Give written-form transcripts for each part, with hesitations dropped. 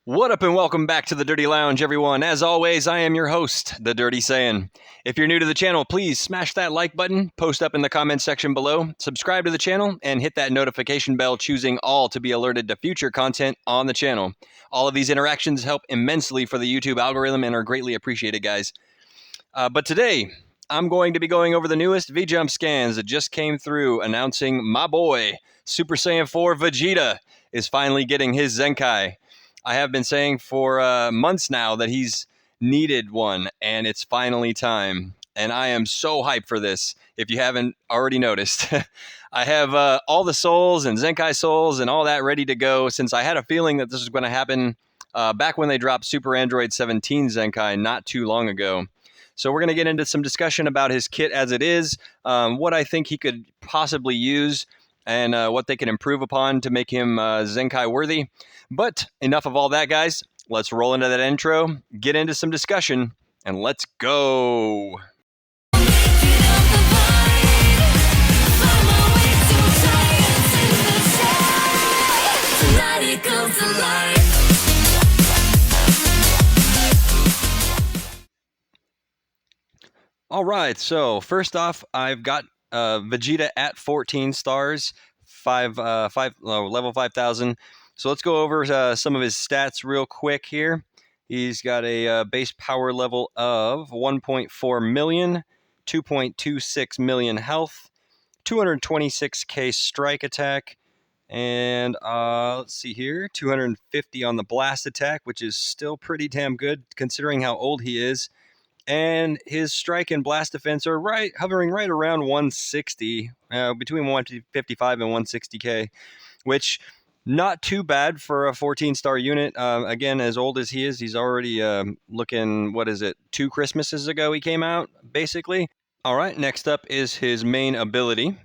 What up and welcome back to the Dirty Lounge, everyone. As always, I am your host, the Dirty Saiyan. If you're new to the channel, please smash that like button, post up in the comments section below, subscribe to the channel, and hit that notification bell, choosing all to be alerted to future content on the channel. All of these interactions help immensely for the YouTube algorithm and are greatly appreciated, guys. But today, I'm going to be going over the newest V-Jump scans that just came through, announcing my boy, Super Saiyan 4 Vegeta, is finally getting his ZENKAI. I have been saying for months now that he's needed one, and it's finally time. And I am so hyped for this, if you haven't already noticed. I have all the souls and ZENKAI souls and all that ready to go, since I had a feeling that this was going to happen back when they dropped Super Android 17 ZENKAI not too long ago. So we're going to get into some discussion about his kit as it is, what I think he could possibly use, and what they can improve upon to make him ZENKAI worthy. But enough of all that, guys. Let's roll into that intro, get into some discussion, and let's go. All right, so first off, I've got Vegeta at 14 stars, level 5,000. So let's go over some of his stats real quick here. He's got a base power level of 1.4 million, 2.26 million health, 226k strike attack, and let's see here, 250 on the blast attack, which is still pretty damn good considering how old he is. And his strike and blast defense are hovering right around 160, between 155 and 160k, which not too bad for a 14-star unit. Again, as old as he is, he's already looking, 2 Christmases ago he came out, basically. All right, next up is his main ability.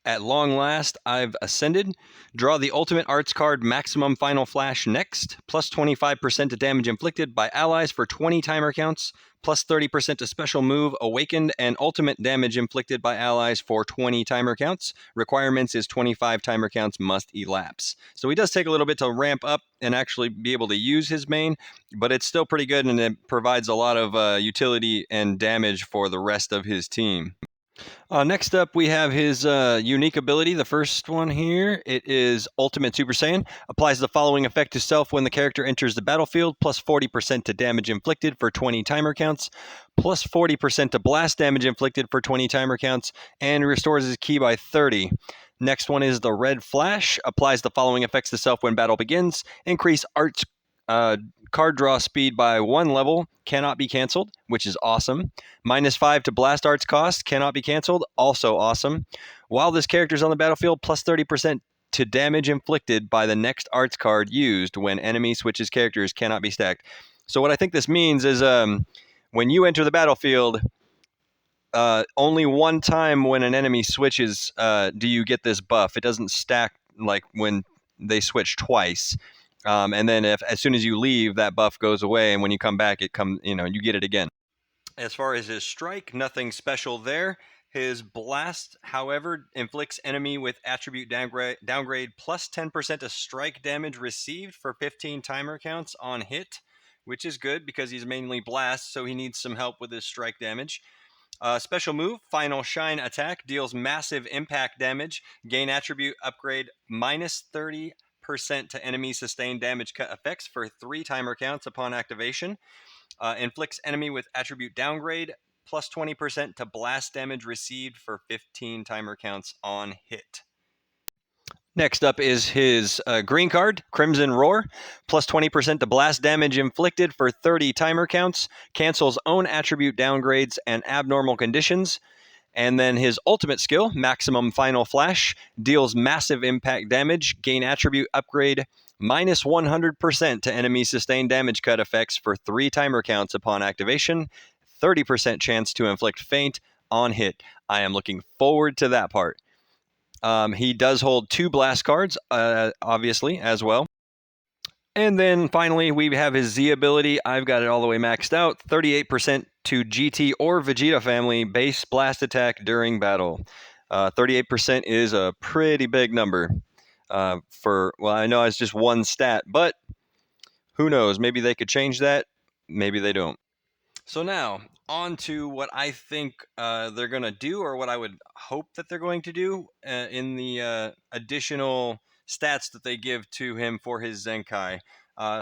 At long last, I've ascended. Draw the ultimate arts card Maximum Final Flash next, plus 25% to damage inflicted by allies for 20 timer counts, plus 30% to special move Awakened and ultimate damage inflicted by allies for 20 timer counts. Requirements is 25 timer counts must elapse. So he does take a little bit to ramp up and actually be able to use his main, but it's still pretty good, and it provides a lot of utility and damage for the rest of his team. Next up, we have his unique ability. The first one here, it is Ultimate Super Saiyan. Applies the following effect to self when the character enters the battlefield, plus 40% to damage inflicted for 20 timer counts, plus 40% to blast damage inflicted for 20 timer counts, and restores his ki by 30. Next one is the Red Flash. Applies the following effects to self when battle begins. Increase arts card draw speed by 1 level, cannot be canceled, which is awesome. -5 to blast arts cost, cannot be canceled, also awesome. While this character is on the battlefield, plus 30% to damage inflicted by the next arts card used when enemy switches characters, cannot be stacked. So what I think this means is when you enter the battlefield, only one time when an enemy switches do you get this buff. It doesn't stack like when they switch twice. And then as soon as you leave, that buff goes away, and when you come back, you get it again. As far as his strike, nothing special there. His blast, however, inflicts enemy with attribute downgrade plus 10% to strike damage received for 15 timer counts on hit, which is good because he's mainly blast, so he needs some help with his strike damage. Special move, Final Shine attack, deals massive impact damage, gain attribute upgrade -30% to enemy sustained damage cut effects for 3 timer counts upon activation. Inflicts enemy with attribute downgrade plus 20% to blast damage received for 15 timer counts on hit. Next up is his green card, Crimson Roar, plus 20% to blast damage inflicted for 30 timer counts, cancels own attribute downgrades and abnormal conditions. And then his ultimate skill, Maximum Final Flash, deals massive impact damage, gain attribute upgrade, -100% to enemy sustained damage cut effects for 3 timer counts upon activation, 30% chance to inflict feint on hit. I am looking forward to that part. He does hold 2 blast cards, obviously, as well. And then finally, we have his Z ability. I've got it all the way maxed out. 38% to GT or Vegeta family base blast attack during battle. 38% is a pretty big number. I know it's just one stat, but Who knows? Maybe they could change that. Maybe they don't. So now, on to what I think they're going to do, or what I would hope that they're going to do in the additional stats that they give to him for his Zenkai.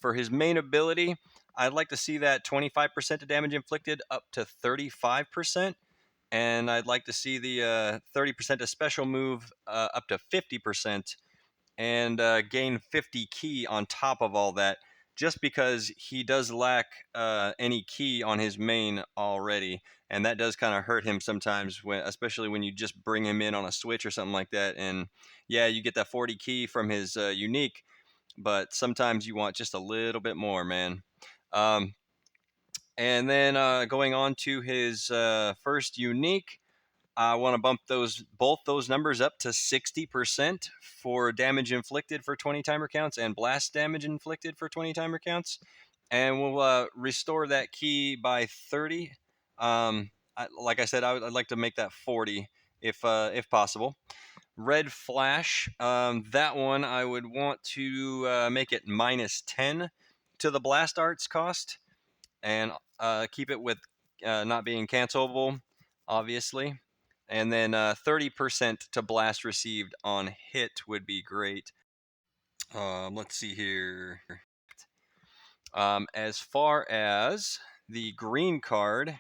For his main ability, I'd like to see that 25% of damage inflicted up to 35%. And I'd like to see the 30% of special move up to 50%, and gain 50 key on top of all that, just because he does lack any key on his main already, and that does kind of hurt him sometimes, when, especially when you just bring him in on a switch or something like that. And yeah, you get that 40 key from his unique, but sometimes you want just a little bit more, man. Um, and then going on to his first unique, I want to bump both those numbers up to 60% for damage inflicted for 20 timer counts, and blast damage inflicted for 20 timer counts. And we'll restore that key by 30. Like I said, I'd like to make that 40 if possible. Red Flash, that one I would want to make it minus 10 to the blast arts cost, and keep it with not being cancelable, obviously. And then 30% to blast received on hit would be great. Let's see here. As far as the green card,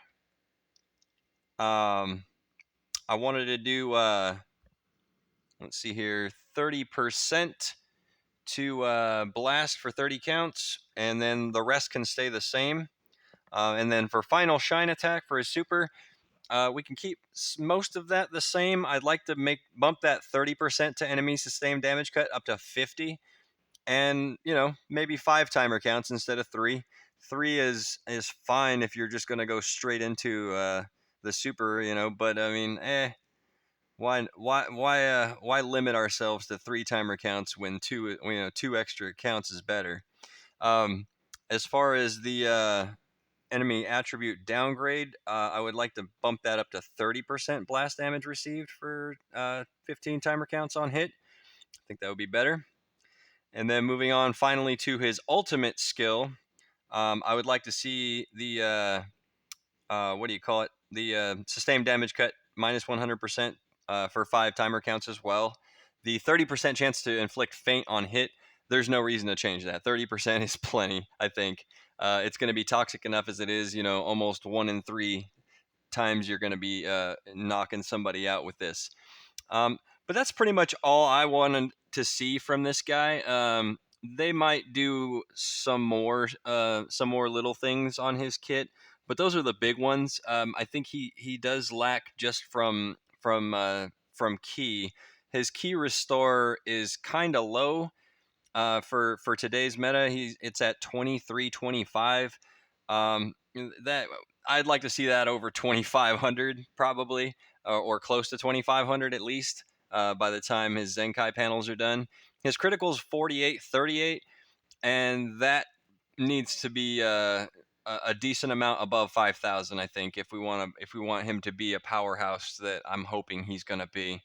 I wanted to do, let's see here, 30% to blast for 30 counts, and then the rest can stay the same. And then for final shine attack for his super, we can keep most of that the same. I'd like to bump that 30% to enemy sustained damage cut up to 50, and maybe 5 timer counts instead of 3. 3 is fine if you're just gonna go straight into the super, But I mean, why limit ourselves to 3 timer counts when two extra counts is better. As far as the enemy attribute downgrade, I would like to bump that up to 30% blast damage received for 15 timer counts on hit. I think that would be better. And then moving on finally to his ultimate skill, I would like to see the what do you call it? The sustained damage cut minus 100% for 5 timer counts as well. The 30% chance to inflict faint on hit, there's no reason to change that. 30% is plenty, I think. It's going to be toxic enough as it is, almost 1 in 3 times you're going to be knocking somebody out with this. But that's pretty much all I wanted to see from this guy. They might do some more little things on his kit, but those are the big ones. I think he does lack just from key. His key restore is kind of low for today's meta. It's at 2325. That I'd like to see that over 2500 probably, or close to 2500 at least by the time his Zenkai panels are done. His critical's 4838, and that needs to be a decent amount above 5000, I think, if we want him to be a powerhouse that I'm hoping he's going to be.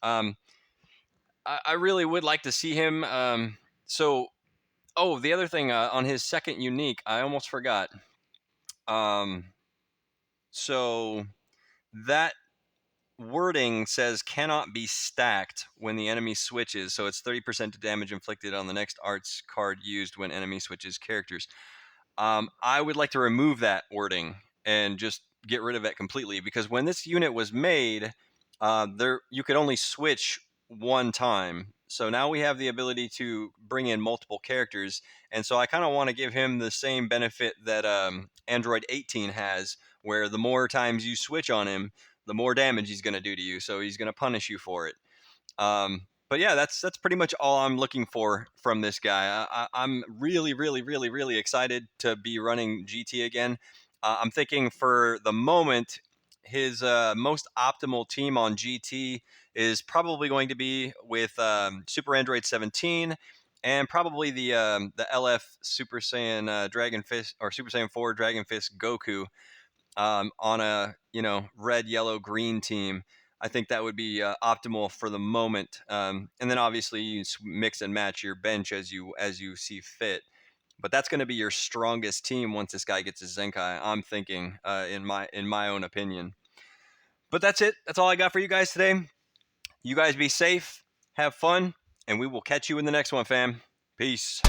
I really would like to see him. The other thing on his second unique, I almost forgot. So that wording says cannot be stacked when the enemy switches. So it's 30% to damage inflicted on the next arts card used when enemy switches characters. I would like to remove that wording and just get rid of it completely, because when this unit was made, you could only switch one time. So now we have the ability to bring in multiple characters, and so I kind of want to give him the same benefit that Android 18 has, where the more times you switch on him, the more damage he's going to do to you. So he's going to punish you for it. But yeah, that's pretty much all I'm looking for from this guy. I'm really, really, really, really excited to be running GT again. I'm thinking for the moment, his most optimal team on GT is probably going to be with Super Android 17 and probably the LF Super Saiyan Dragon Fist, or Super Saiyan 4 Dragon Fist Goku on a red, yellow, green team. I think that would be optimal for the moment. And then obviously you mix and match your bench as you see fit. But that's going to be your strongest team once this guy gets his Zenkai. I'm thinking, in my own opinion. But that's it. That's all I got for you guys today. You guys be safe, have fun, and we will catch you in the next one, fam. Peace.